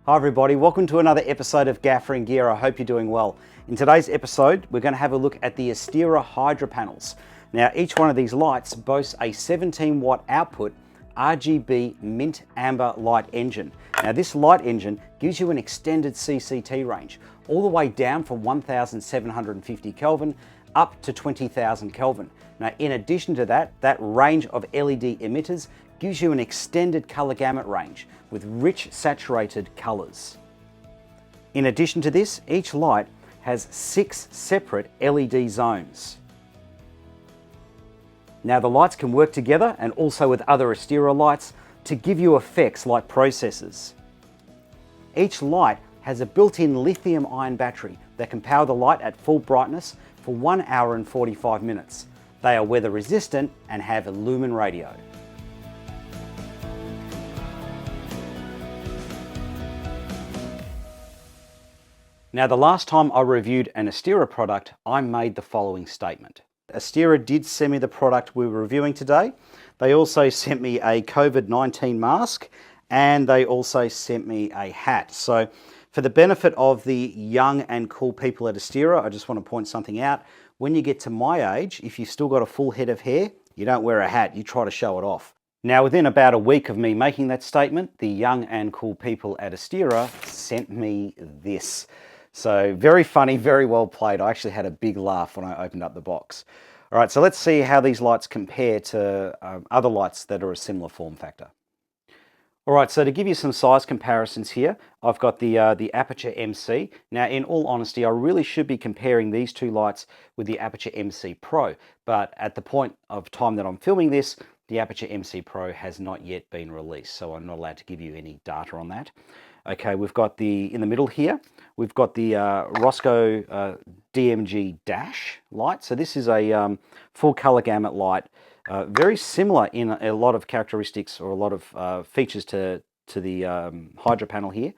Hi everybody, welcome to another episode of Gaffer and Gear. I hope you're doing well. In today's episode, we're going to have a look at the Astera Hydra panels. Now, each one of these lights boasts a 17 watt output RGB mint amber light engine. Now, this light engine gives you an extended CCT range, all the way down from 1750 Kelvin up to 20,000 Kelvin. Now, in addition to that range of LED emitters gives you an extended color gamut range with rich saturated colors. In addition to this, each light has 6 separate LED zones. Now, the lights can work together and also with other Astera lights to give you effects like processors. Each light has a built-in lithium-ion battery that can power the light at full brightness for 1 hour and 45 minutes. They are weather resistant and have a lumen radio. Now, the last time I reviewed an Astera product, I made the following statement. Astera did send me the product we were reviewing today. They also sent me a COVID-19 mask and they also sent me a hat. So for the benefit of the young and cool people at Astera, I just want to point something out. When you get to my age, if you've still got a full head of hair, you don't wear a hat, you try to show it off. Now, within about a week of me making that statement, the young and cool people at Astera sent me this. So very funny, very well played. I actually had a big laugh when I opened up the box. All right, so let's see how these lights compare to other lights that are a similar form factor. All right, so to give you some size comparisons here, I've got the Aperture MC. Now, in all honesty, I really should be comparing these two lights with the Aperture MC Pro, but at the point of time that I'm filming this, the Aperture MC Pro has not yet been released, so I'm not allowed to give you any data on that. Okay, we've got in the middle here, we've got the Rosco DMG Dash light. So this is a full color gamut light, very similar in a lot of characteristics or a lot of features to the Hydra panel here.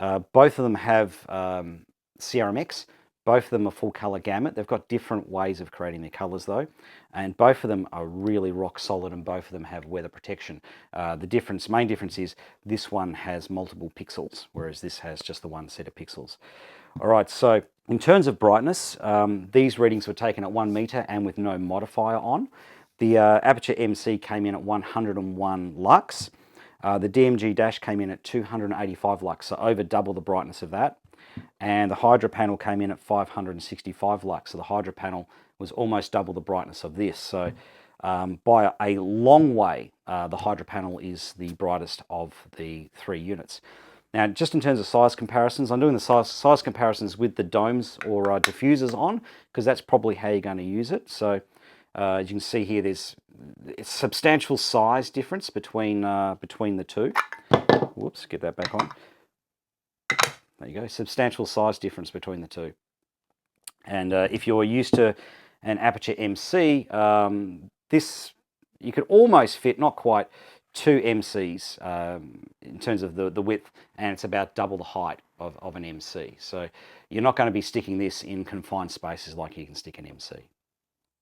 Both of them have CRMX. Both of them are full color gamut. They've got different ways of creating their colors though, and both of them are really rock solid and both of them have weather protection. The main difference is this one has multiple pixels, whereas this has just the one set of pixels. All right, so in terms of brightness, these readings were taken at 1 meter and with no modifier on. The Aperture MC came in at 101 lux. The DMG Dash came in at 285 lux, so over double the brightness of that. And the Hydra panel came in at 565 lux. So the Hydra panel was almost double the brightness of this. So by a long way, the Hydra panel is the brightest of the 3 units. Now, just in terms of size comparisons, I'm doing the size comparisons with the domes or diffusers on, because that's probably how you're going to use it. So as you can see here, there's a substantial size difference between the two. Whoops, get that back on. There you go, substantial size difference between the two. And if you're used to an Aperture MC, this, you could almost fit, not quite, 2 MCs in terms of the width, and it's about double the height of an MC. So you're not going to be sticking this in confined spaces like you can stick an MC.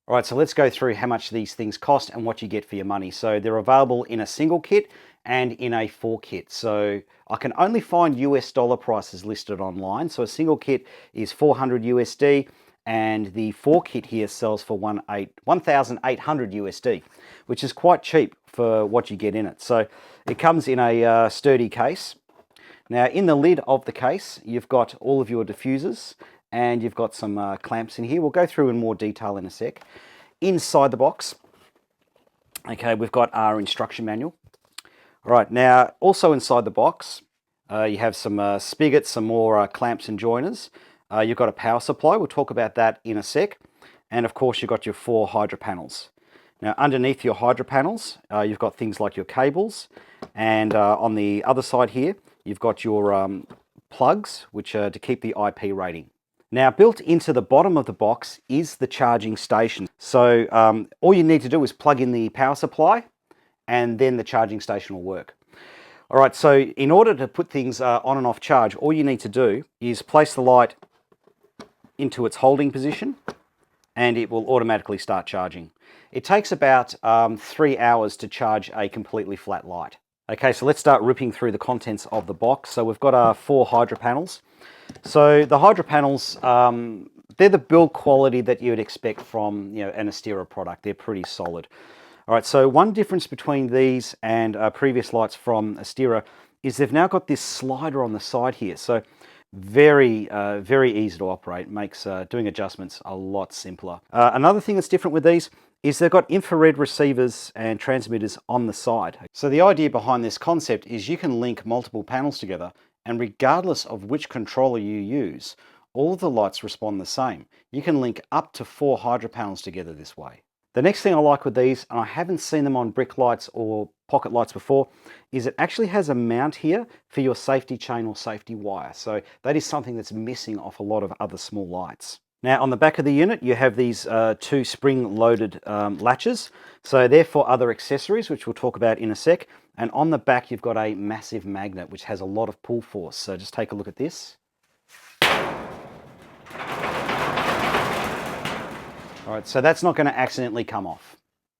All right, so let's go through how much these things cost and what you get for your money. So they're available in a single kit and in a 4 kit. So I can only find US dollar prices listed online. So a single kit is 400 USD and the 4 kit here sells for 1,800 USD, which is quite cheap for what you get in it. So it comes in a sturdy case. Now, in the lid of the case, you've got all of your diffusers and you've got some clamps in here. We'll go through in more detail in a sec. Inside the box, okay, we've got our instruction manual. All right, now also inside the box, you have some spigots, some more clamps and joiners. You've got a power supply. We'll talk about that in a sec. And of course, you've got your 4 Hydra panels. Now, underneath your Hydra panels, you've got things like your cables. And on the other side here, you've got your plugs, which are to keep the IP rating. Now, built into the bottom of the box is the charging station. So all you need to do is plug in the power supply and then the charging station will work. All right, so in order to put things on and off charge, all you need to do is place the light into its holding position and it will automatically start charging. It takes about 3 hours to charge a completely flat light. Okay, so let's start ripping through the contents of the box. So we've got our 4 Hydra panels. So the Hydra panels, they're the build quality that you would expect from an Astera product. They're pretty solid. All right, so one difference between these and previous lights from Astera is they've now got this slider on the side here. So very, very easy to operate. Makes doing adjustments a lot simpler. Another thing that's different with these is they've got infrared receivers and transmitters on the side. So the idea behind this concept is you can link multiple panels together, and regardless of which controller you use, all of the lights respond the same. You can link up to 4 Hydra panels together this way. The next thing I like with these, and I haven't seen them on brick lights or pocket lights before, is it actually has a mount here for your safety chain or safety wire. So that is something that's missing off a lot of other small lights. Now on the back of the unit, you have these 2 spring-loaded latches. So they're for other accessories, which we'll talk about in a sec. And on the back, you've got a massive magnet, which has a lot of pull force. So just take a look at this. All right, so that's not going to accidentally come off.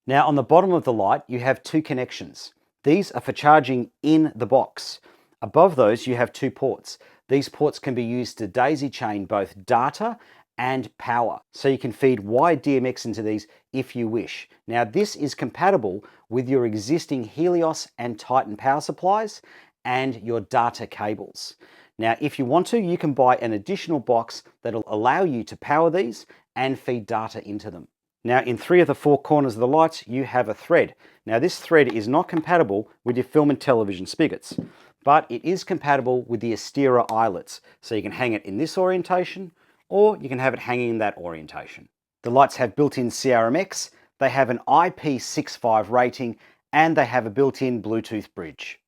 Now on the bottom of the light, you have 2 connections. These are for charging in the box. Above those, you have 2 ports. These ports can be used to daisy chain both data and power. So you can feed wired DMX into these if you wish. Now this is compatible with your existing Helios and Titan power supplies and your data cables. Now if you want to, you can buy an additional box that'll allow you to power these and feed data into them. Now in 3 of the 4 corners of the lights, you have a thread. Now this thread is not compatible with your film and television spigots, but it is compatible with the Astera eyelets. So you can hang it in this orientation, or you can have it hanging in that orientation. The lights have built-in CRMX, they have an IP65 rating, and they have a built-in Bluetooth bridge.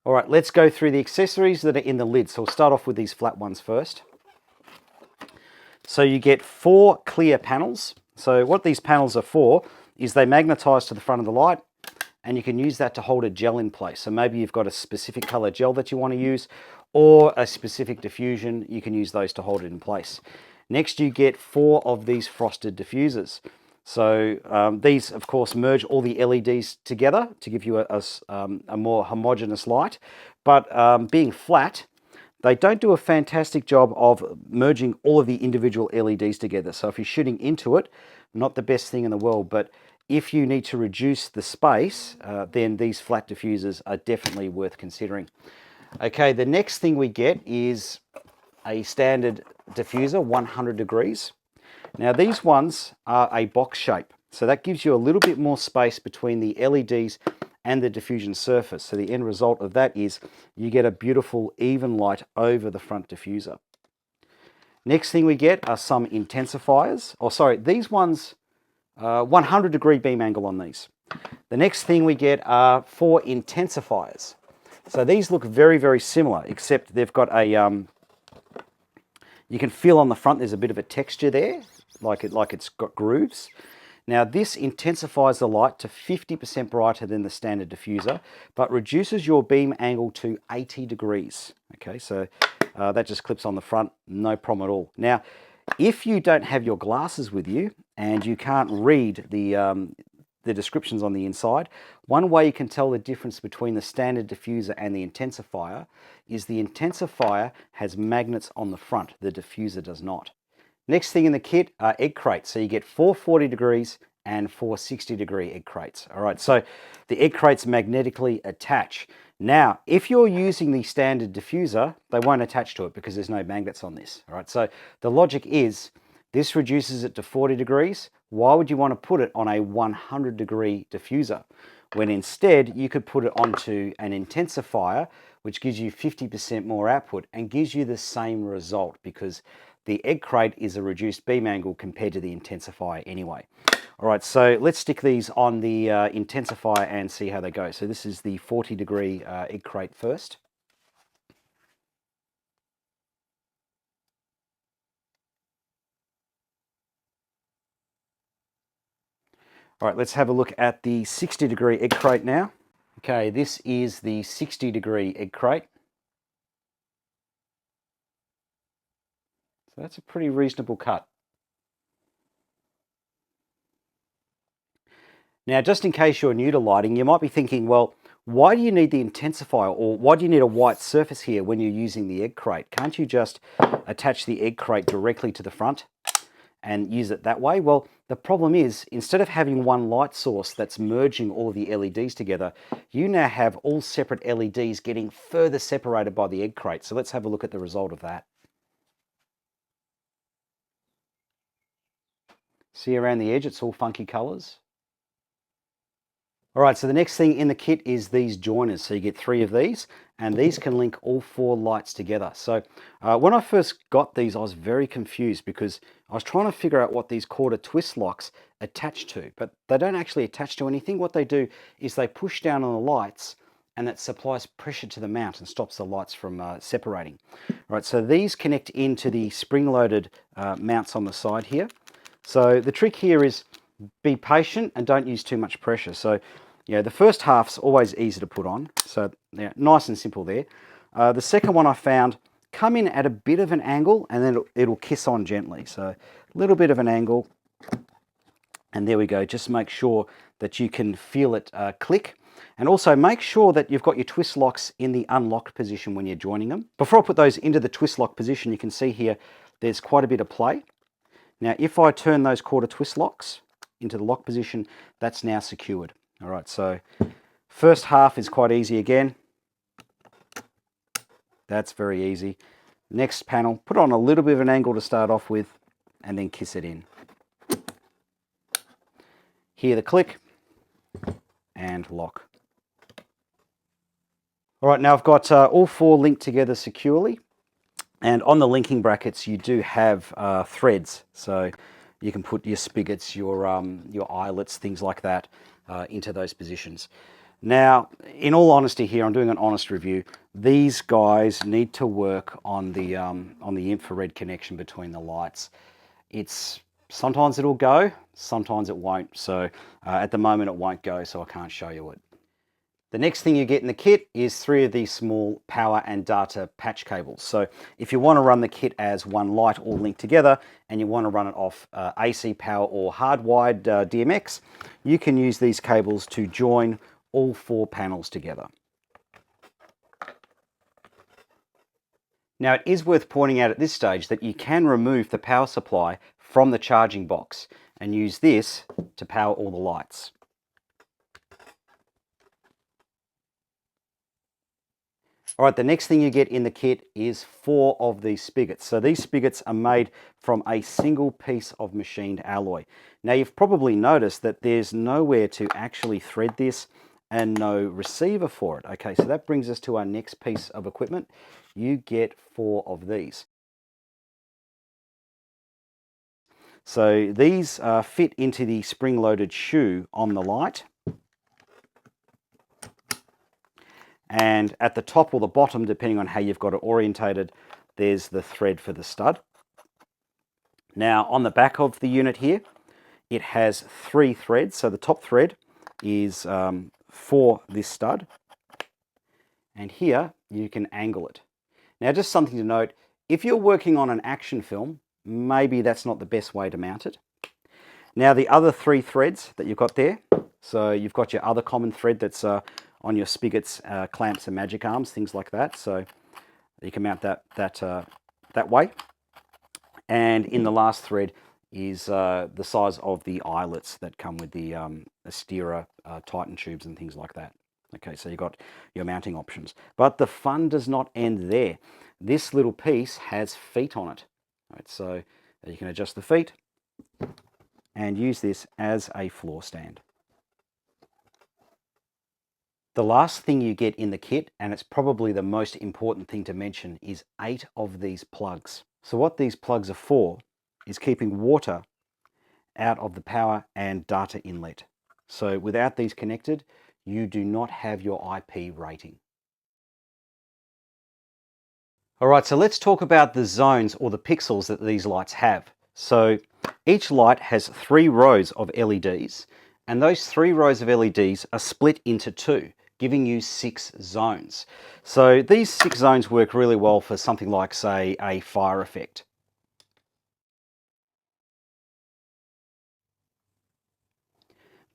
All right, let's go through the accessories that are in the lid. So we'll start off with these flat ones first. So you get 4 clear panels. So what these panels are for is they magnetize to the front of the light, and you can use that to hold a gel in place. So maybe you've got a specific color gel that you want to use, or a specific diffusion, you can use those to hold it in place. Next, you get 4 of these frosted diffusers. So these, of course, merge all the LEDs together to give you a more homogeneous light. But being flat, they don't do a fantastic job of merging all of the individual LEDs together. So if you're shooting into it, not the best thing in the world, but if you need to reduce the space, then these flat diffusers are definitely worth considering. Okay, the next thing we get is a standard diffuser, 100 degrees. Now these ones are a box shape, so that gives you a little bit more space between the LEDs and the diffusion surface. So the end result of that is you get a beautiful even light over the front diffuser. Next thing we get are some intensifiers. Oh, sorry, these ones, 100 degree beam angle on these. The next thing we get are 4 intensifiers. So these look very, very similar, except they've got a, you can feel on the front there's a bit of a texture there, like it's got grooves. Now this intensifies the light to 50% brighter than the standard diffuser, but reduces your beam angle to 80 degrees. Okay, so that just clips on the front, no problem at all. Now, if you don't have your glasses with you and you can't read the descriptions on the inside, one way you can tell the difference between the standard diffuser and the intensifier is the intensifier has magnets on the front, the diffuser does not. Next thing in the kit are egg crates. So you get 4 40 degrees and 4 60 degree egg crates. All right, so the egg crates magnetically attach. Now, if you're using the standard diffuser, they won't attach to it because there's no magnets on this. All right, so the logic is this reduces it to 40 degrees. Why would you want to put it on a 100 degree diffuser when instead you could put it onto an intensifier, which gives you 50% more output and gives you the same result, because the egg crate is a reduced beam angle compared to the intensifier anyway. All right, so let's stick these on the intensifier and see how they go. So this is the 40 degree egg crate first. All right, let's have a look at the 60 degree egg crate now. Okay, this is the 60 degree egg crate. So that's a pretty reasonable cut. Now, just in case you're new to lighting, you might be thinking, well, why do you need the intensifier, or why do you need a white surface here when you're using the egg crate? Can't you just attach the egg crate directly to the front and use it that way? Well, the problem is, instead of having one light source that's merging all of the LEDs together, you now have all separate LEDs getting further separated by the egg crate. So let's have a look at the result of that. See around the edge, it's all funky colors. All right, so the next thing in the kit is these joiners. So you get 3 of these, and these can link all 4 lights together. So when I first got these, I was very confused because I was trying to figure out what these quarter twist locks attach to, but they don't actually attach to anything. What they do is they push down on the lights, and that supplies pressure to the mount and stops the lights from separating. All right, so these connect into the spring-loaded mounts on the side here. So the trick here is be patient and don't use too much pressure. So yeah, the first half's always easy to put on, so yeah, nice and simple there. The second one I found come in at a bit of an angle, and then it'll kiss on gently. So a little bit of an angle, and there we go. Just make sure that you can feel it click, and also make sure that you've got your twist locks in the unlocked position when you're joining them. Before I put those into the twist lock position, you can see here there's quite a bit of play. Now, if I turn those quarter twist locks into the lock position, that's now secured. All right, so first half is quite easy again. That's very easy. Next panel, put on a little bit of an angle to start off with, and then kiss it in. Hear the click, and lock. All right, now I've got all 4 linked together securely, and on the linking brackets you do have threads, so you can put your spigots, your eyelets, things like that, into those positions. Now, in all honesty here, I'm doing an honest review. These guys need to work on the infrared connection between the lights. Sometimes it'll go, sometimes it won't. So at the moment it won't go, so I can't show you it. The next thing you get in the kit is 3 of these small power and data patch cables. So if you want to run the kit as one light all linked together, and you want to run it off AC power or hardwired DMX, you can use these cables to join all 4 panels together. Now, it is worth pointing out at this stage that you can remove the power supply from the charging box and use this to power all the lights. All right, the next thing you get in the kit is 4 of these spigots. So these spigots are made from a single piece of machined alloy. Now, you've probably noticed that there's nowhere to actually thread this and no receiver for it. Okay, so that brings us to our next piece of equipment. You get 4 of these. So these fit into the spring-loaded shoe on the light. And at the top or the bottom, depending on how you've got it orientated, there's the thread for the stud. Now, on the back of the unit here, it has 3 threads. So the top thread is for this stud. And here, you can angle it. Now, just something to note, if you're working on an action film, maybe that's not the best way to mount it. Now, the other 3 threads that you've got there, so you've got your other common thread that's on your spigots, clamps and magic arms, things like that. So you can mount that way. And in the last thread is the size of the eyelets that come with the Astera Titan tubes and things like that. Okay, so you've got your mounting options. But the fun does not end there. This little piece has feet on it. Right, so you can adjust the feet and use this as a floor stand. The last thing you get in the kit, and it's probably the most important thing to mention, is 8 of these plugs. So what these plugs are for is keeping water out of the power and data inlet. So without these connected, you do not have your IP rating. All right, so let's talk about the zones or the pixels that these lights have. So each light has 3 rows of LEDs, and those 3 rows of LEDs are split into 2, giving you 6 zones. So these 6 zones work really well for something like, say, a fire effect.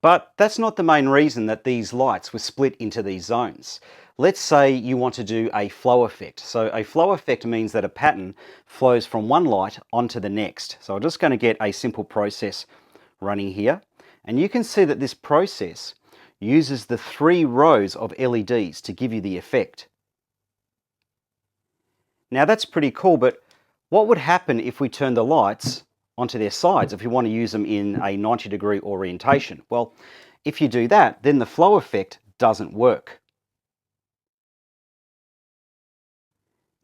But that's not the main reason that these lights were split into these zones. Let's say you want to do a flow effect. So a flow effect means that a pattern flows from one light onto the next. So I'm just going to get a simple process running here. And you can see that this process uses the 3 rows of LEDs to give you the effect. Now that's pretty cool, but what would happen if we turn the lights onto their sides if you want to use them in a 90-degree orientation? Well, if you do that, then the flow effect doesn't work.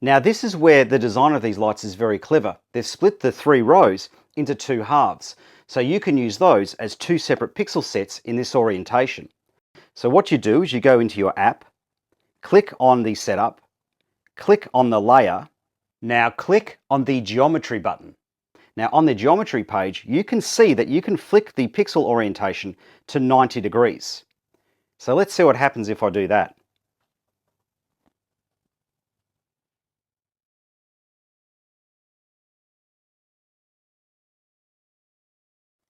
Now this is where the design of these lights is very clever. They've split the 3 rows into 2 halves. So you can use those as 2 separate pixel sets in this orientation. So what you do is you go into your app, click on the setup, click on the layer. Now click on the geometry button. Now on the geometry page, you can see that you can flick the pixel orientation to 90 degrees. So let's see what happens if I do that.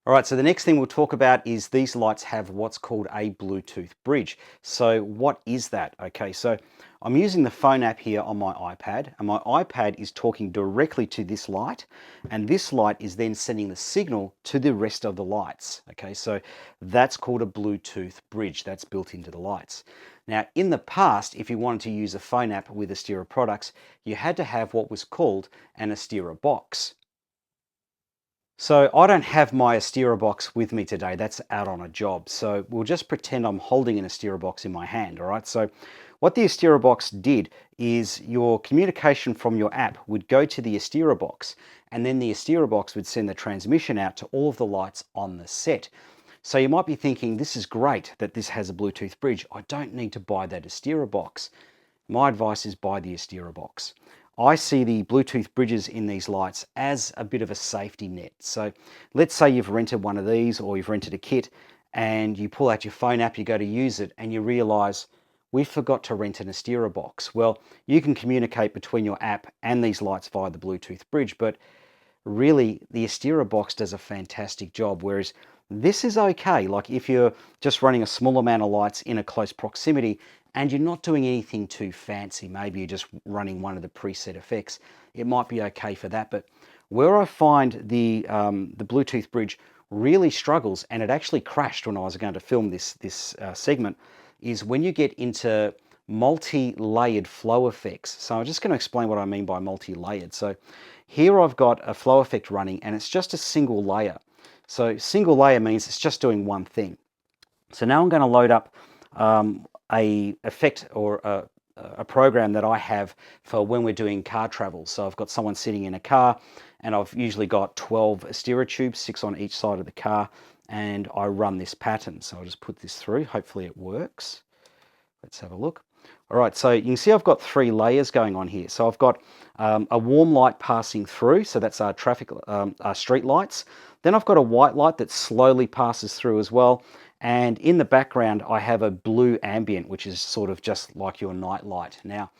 All right, so the next thing we'll talk about is these lights have what's called a Bluetooth bridge. So what is that? Okay, so I'm using the phone app here on my iPad, and my iPad is talking directly to this light, and this light is then sending the signal to the rest of the lights. Okay, so that's called a Bluetooth bridge that's built into the lights. Now, in the past, if you wanted to use a phone app with Astera products, you had to have what was called an Astera Box. So I don't have my Astera Box with me today, that's out on a job. So we'll just pretend I'm holding an Astera Box in my hand, all right? So what the Astera Box did is your communication from your app would go to the Astera Box, and then the Astera Box would send the transmission out to all of the lights on the set. So you might be thinking, this is great that this has a Bluetooth bridge. I don't need to buy that Astera Box. My advice is buy the Astera Box. I see the Bluetooth bridges in these lights as a bit of a safety net. So let's say you've rented one of these or you've rented a kit and you pull out your phone app, you go to use it and you realize we forgot to rent an Astera Box. Well, you can communicate between your app and these lights via the Bluetooth bridge, but really the Astera Box does a fantastic job, whereas this is okay. Like if you're just running a small amount of lights in a close proximity and you're not doing anything too fancy, maybe you're just running one of the preset effects, it might be okay for that. But where I find the Bluetooth bridge really struggles, and it actually crashed when I was going to film this segment, is when you get into multi-layered flow effects. So I'm just going to explain what I mean by multi-layered. So here I've got a flow effect running and it's just a single layer. So single layer means it's just doing one thing. So now I'm going to load up a effect or a program that I have for when we're doing car travel. So I've got someone sitting in a car and I've usually got 12 Astera tubes, 6 on each side of the car, and I run this pattern. So I'll just put this through. Hopefully it works. Let's have a look. All right, so you can see I've got 3 layers going on here. So I've got a warm light passing through, so that's our traffic, our street lights. Then I've got a white light that slowly passes through as well. And in the background, I have a blue ambient, which is sort of just like your night light. Now,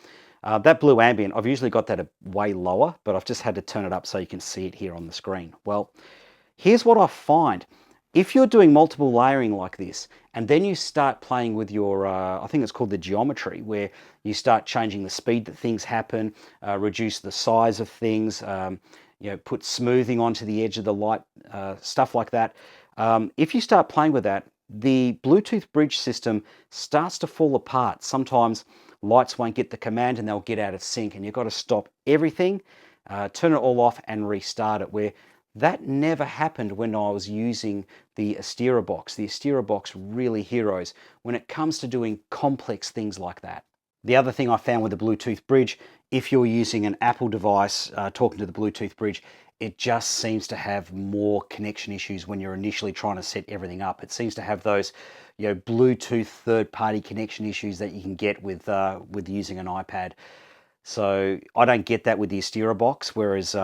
that blue ambient, I've usually got that way lower, but I've just had to turn it up so you can see it here on the screen. Well, here's what I find. If you're doing multiple layering like this, and then you start playing with your, I think it's called the geometry, where you start changing the speed that things happen, reduce the size of things, put smoothing onto the edge of the light, stuff like that. If you start playing with that, the Bluetooth bridge system starts to fall apart. Sometimes lights won't get the command and they'll get out of sync, and you've got to stop everything, turn it all off and restart it, where that never happened when I was using the Astera Box. The Astera Box really heroes when it comes to doing complex things like that. The other thing I found with the Bluetooth bridge, if you're using an Apple device talking to the Bluetooth bridge, it just seems to have more connection issues when you're initially trying to set everything up. It seems to have those, Bluetooth third-party connection issues that you can get with using an iPad. So I don't get that with the Astera Box, whereas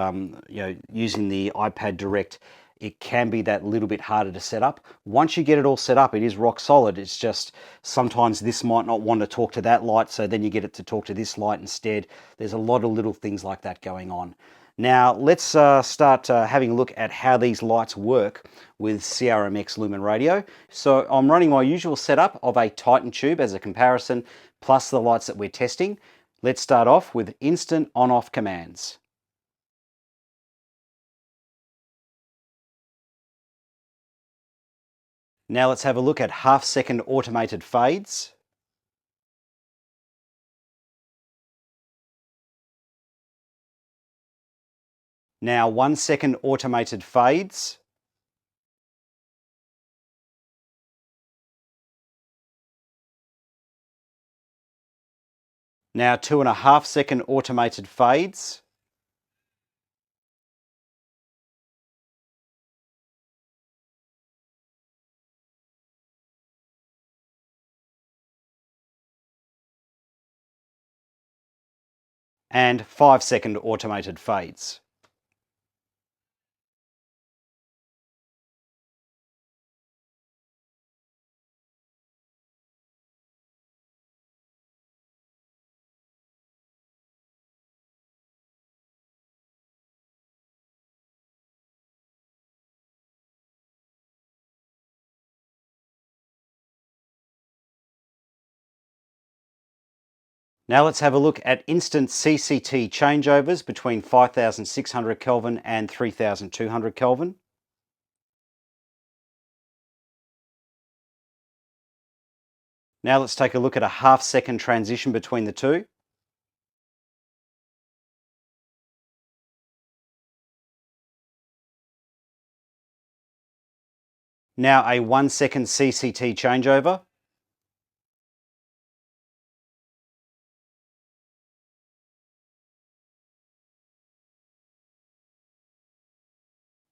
using the iPad Direct, it can be that little bit harder to set up. Once you get it all set up, it is rock solid. It's just sometimes this might not want to talk to that light, so then you get it to talk to this light instead. There's a lot of little things like that going on. Now let's start having a look at how these lights work with CRMX lumen radio. So I'm running my usual setup of a Titan tube as a comparison, plus the lights that we're testing. Let's start off with instant on-off commands. Now let's have a look at half-second automated fades. Now 1 second automated fades. Now 2.5 second automated fades. And 5 second automated fades. Now let's have a look at instant CCT changeovers between 5600 Kelvin and 3200 Kelvin. Now let's take a look at a half-second transition between the two. Now a 1 second CCT changeover.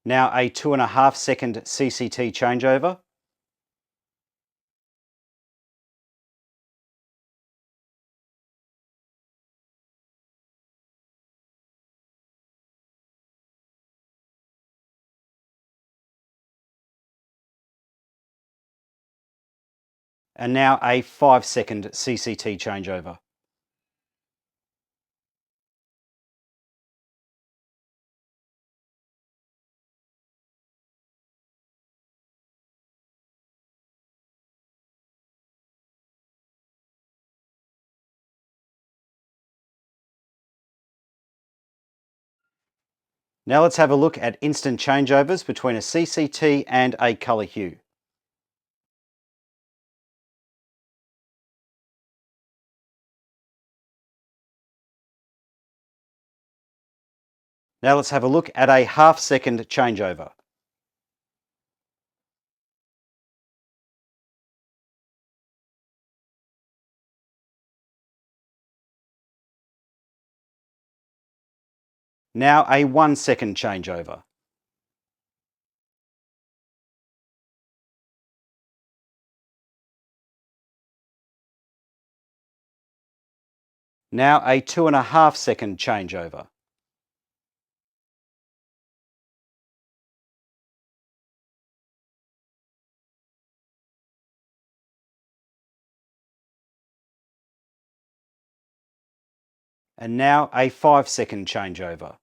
Now a 2.5 second CCT changeover. And now a 5 second CCT changeover. Now let's have a look at instant changeovers between a CCT and a colour hue. Now let's have a look at a half-second changeover. Now a 1 second changeover. Now a 2.5 second changeover. And now a 5 second changeover.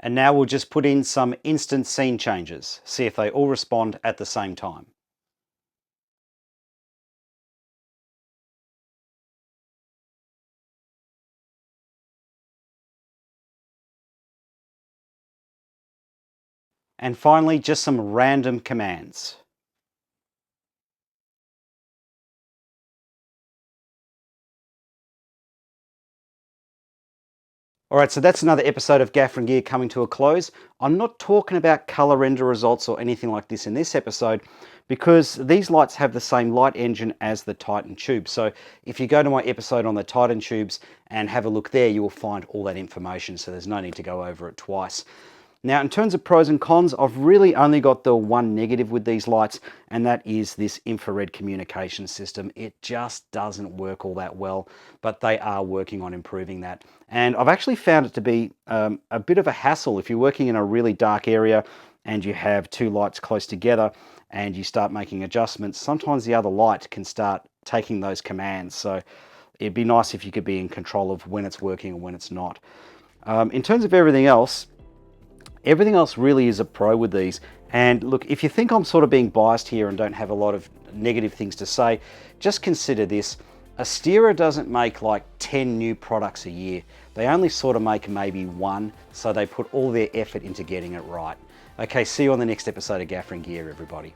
And now we'll just put in some instant scene changes, see if they all respond at the same time. And finally, just some random commands. Alright, so that's another episode of Gaffer and Gear coming to a close. I'm not talking about color render results or anything like this in this episode because these lights have the same light engine as the Titan tube. So if you go to my episode on the Titan tubes and have a look there, you will find all that information, so there's no need to go over it twice. Now, in terms of pros and cons, I've really only got the one negative with these lights, and that is this infrared communication system. It just doesn't work all that well, but they are working on improving that. And I've actually found it to be a bit of a hassle if you're working in a really dark area and you have two lights close together and you start making adjustments. Sometimes the other light can start taking those commands. So it'd be nice if you could be in control of when it's working and when it's not. In terms of everything else really is a pro with these. And look, if you think I'm sort of being biased here and don't have a lot of negative things to say, just consider this. Astera doesn't make like 10 new products a year. They only sort of make maybe one, so they put all their effort into getting it right. Okay, see you on the next episode of Gaffer and Gear, everybody.